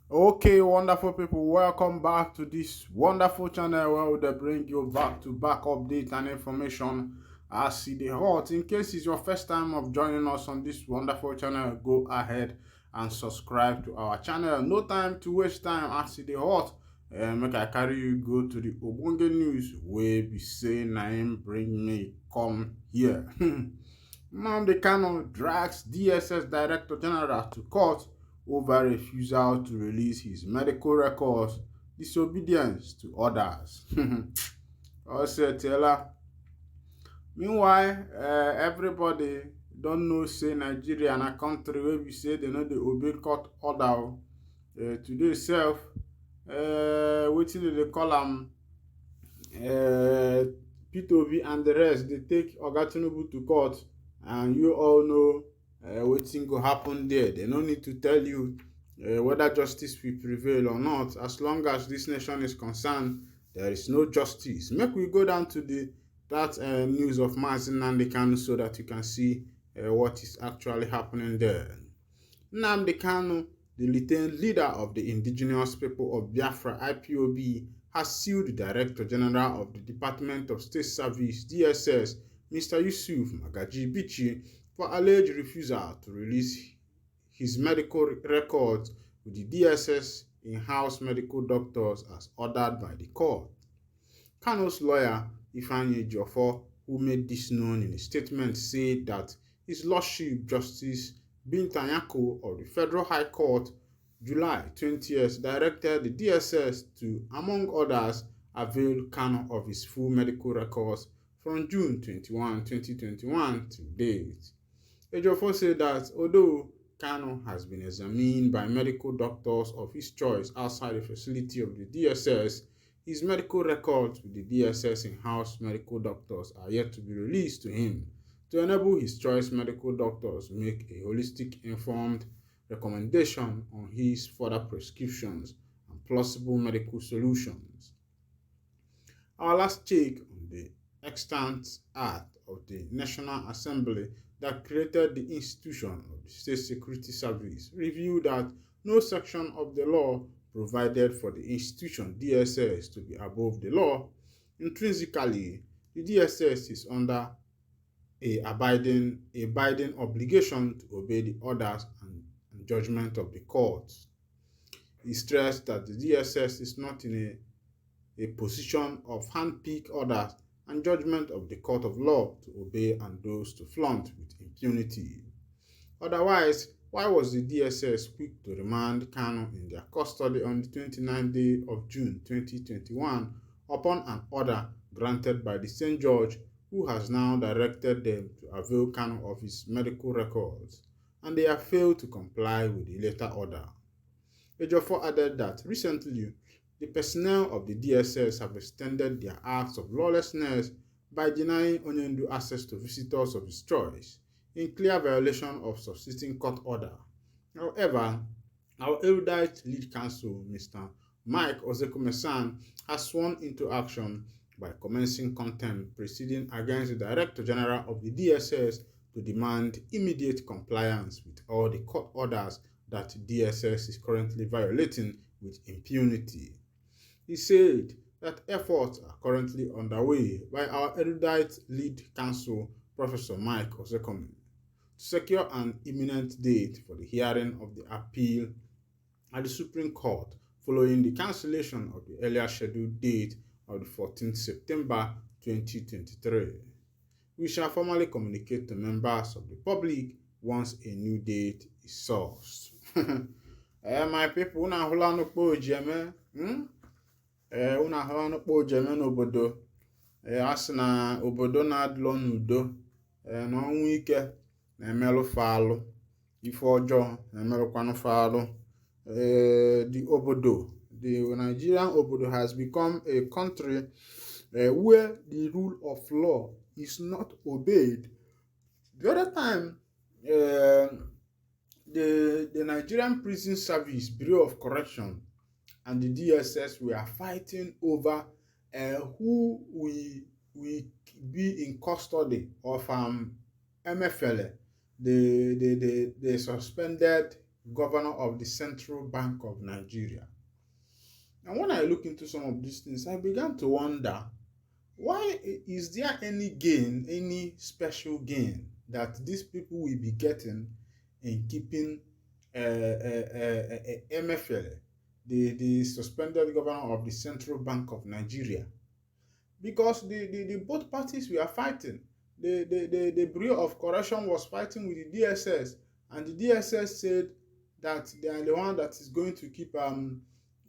Okay, wonderful people, welcome back to this wonderful channel where we dey bring you back update and information as e dey hot. In case it's your first time of joining us on this wonderful channel, go ahead and subscribe to our channel. No time to waste time as e dey hot. Make I carry you go to the ogbonge news wey be say na im bring me come here. Nnamdi Kanu drags DSS Director General to court over refusal to release his medical records, disobedience to orders. Also, Taylor. Meanwhile, everybody don't know say Nigeria na country where we say they know dey obey court order. Today self, wetin dem dey call am, P2V and the rest, they take Oga Tinubu to court, and you all know wetin go happen there. They no need to tell you whether justice will prevail or not. As long as this nation is concerned, there is no justice. Make we go down to that news of Nnamdi Kanu so that you can see what is actually happening there. Nnamdi Kanu, the lieutenant leader of the indigenous people of Biafra (IPOB), has sued the Director General of the Department of State Service (DSS), Mr. Yusuf Magaji Bichi, for alleged refusal to release his medical records with the DSS in-house medical doctors as ordered by the court. Kanu's lawyer, Ifeanyi Ejiofor, who made this known in a statement, said that His Lordship Justice Binta Nyako of the Federal High Court, July 20th, directed the DSS to, among others, avail Kanu of his full medical records from June 21, 2021 to date. Ejiofor said that although Kanu has been examined by medical doctors of his choice outside the facility of the DSS, his medical records with the DSS in-house medical doctors are yet to be released to him to enable his choice medical doctors make a holistic, informed recommendation on his further prescriptions and plausible medical solutions. Our last check on the extant act of the National Assembly that created the institution of the State Security Service revealed that no section of the law provided for the institution DSS to be above the law. Intrinsically, the DSS is under a binding obligation to obey the orders and judgment of the courts. He stressed that the DSS is not in a position of hand-pick orders and judgment of the court of law to obey and those to flaunt with impunity. Otherwise, why was the DSS quick to remand Kanu in their custody on the 29th day of June 2021 upon an order granted by the same judge who has now directed them to avail Kanu of his medical records, and they have failed to comply with the later order? Ejiofor added that recently, the personnel of the DSS have extended their acts of lawlessness by denying Onyendu access to visitors of his choice, in clear violation of subsisting court order. However, our erudite lead counsel, Mr. Mike Ozekumesan, has sworn into action by commencing contempt proceeding against the Director General of the DSS to demand immediate compliance with all the court orders that DSS is currently violating with impunity. He said that efforts are currently underway by our erudite lead counsel, Professor Mike Ozekume, to secure an imminent date for the hearing of the appeal at the Supreme Court following the cancellation of the earlier scheduled date of the 14th September 2023. We shall formally communicate to members of the public once a new date is sourced. My people, una hụla n'okpo ojeme, una hụla n'okpo ojeme n'obodo. A sị na obodo na-adịlọ n'udo, na ọnwụ ike na-emelụ falụ, ife ọjọọ na-emelụkwanụ falụ. The Nigerian obodo has become a country where the rule of law is not obeyed. The other time, the Nigerian Prison Service, Bureau of Correction, and the DSS were fighting over who will be in custody of MFL, the suspended governor of the Central Bank of Nigeria. And when I look into some of these things, I began to wonder, why is there any gain, any special gain that these people will be getting in keeping MFL, the suspended governor of the Central Bank of Nigeria? Because the both parties were fighting. The Bureau of Correction was fighting with the DSS, and the DSS said that they are the one that is going to keep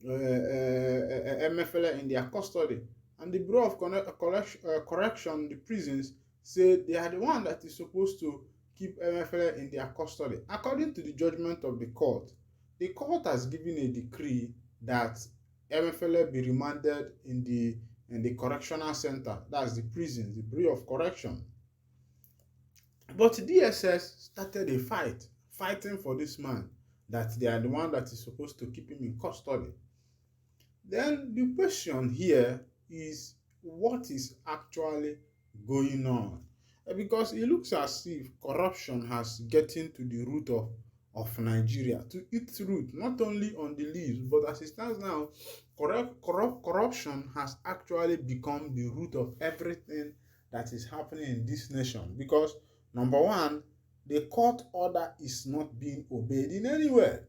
MFL in their custody. And the Bureau of Correction, the prisons, said they are the one that is supposed to keep MFL in their custody. According to the judgment of the court has given a decree that MFL be remanded in the correctional center, that's the prison, the Bureau of Correction. But DSS started a fighting for this man, that they are the one that is supposed to keep him in custody. Then the question here is, what is actually going on? Because it looks as if corruption has gotten to the root of Nigeria, to its root, not only on the leaves, but as it stands now, corruption has actually become the root of everything that is happening in this nation. Because number one, the court order is not being obeyed in anywhere.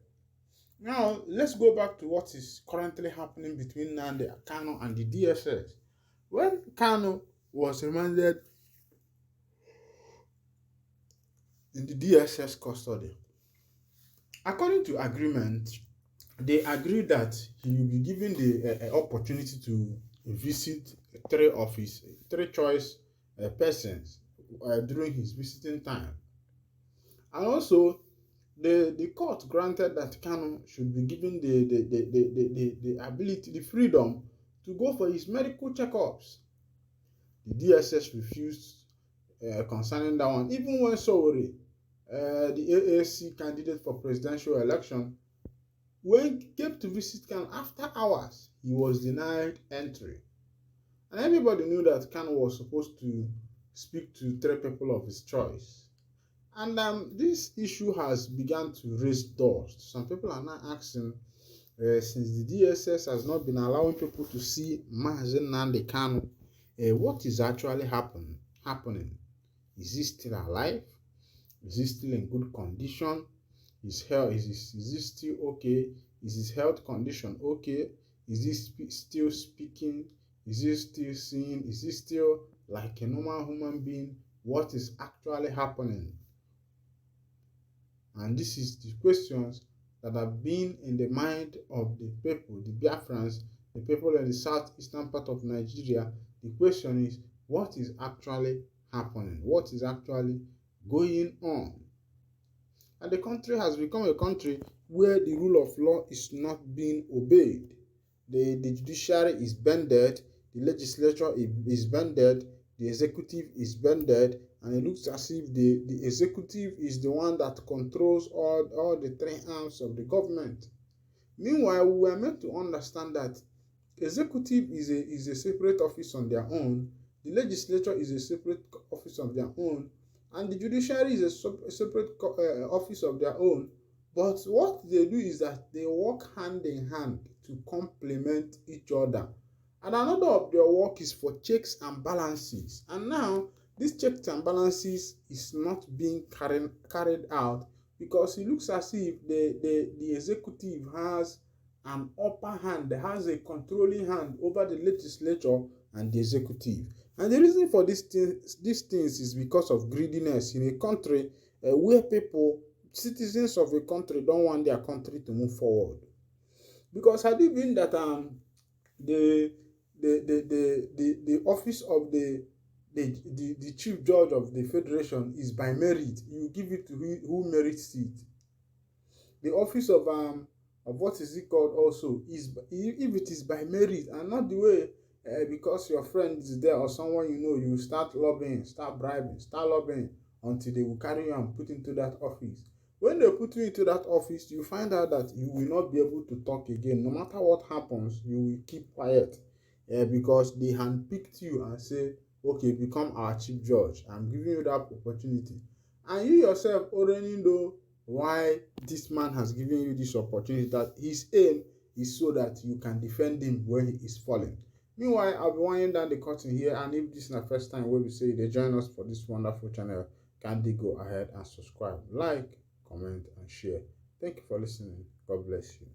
Now, let's go back to what is currently happening between Nnamdi Kanu and the DSS. When Kanu was remanded in the DSS custody, according to agreement, they agreed that he will be given the opportunity to visit three choice persons during his visiting time. And also, the court granted that Kanu should be given the ability, the freedom to go for his medical checkups. The DSS refused concerning that one. Even when Sowore, the AAC candidate for presidential election, when he came to visit Kanu, after hours, he was denied entry. And everybody knew that Kanu was supposed to speak to three people of his choice. And this issue has begun to raise dust. Some people are now asking, since the DSS has not been allowing people to see Mazi Nnamdi Kanu, what is actually happening? Is he still alive? Is he still in good condition? Is he still okay? Is his health condition okay? Is he still speaking? Is he still seeing? Is he still like a normal human being? What is actually happening? And this is the questions that have been in the mind of the people, the Biafrans, the people in the southeastern part of Nigeria. The question is, what is actually happening? What is actually going on? And the country has become a country where the rule of law is not being obeyed. The judiciary is bended, the legislature is bended, the executive is bended, and it looks as if the executive is the one that controls all the three arms of the government. Meanwhile, we were meant to understand that executive is a separate office on their own, the legislature is a separate office of their own, and the judiciary is a separate office of their own. But what they do is that they work hand in hand to complement each other. And another of their work is for checks and balances. And now, these checks and balances is not being carried out because it looks as if the executive has an upper hand, has a controlling hand over the legislature and the executive. And the reason for these things is because of greediness in a country where people, citizens of a country, don't want their country to move forward. Because had it been that the office of the chief judge of the federation is by merit, you give it to who merits it. The office of what is it called also is, if it is by merit and not the way because your friend is there or someone you know, you start lobbying, start bribing, start lobbying until they will carry you and put into that office. When they put you into that office, you find out that you will not be able to talk again. No matter what happens, you will keep quiet because they handpicked you and say, okay, become our chief judge. I'm giving you that opportunity. And you yourself already know why this man has given you this opportunity, that his aim is so that you can defend him when he is falling. Meanwhile, I'll be winding down the curtain here, and if this is the first time where we say they join us for this wonderful channel, kindly go ahead and subscribe, like, comment, and share. Thank you for listening. God bless you.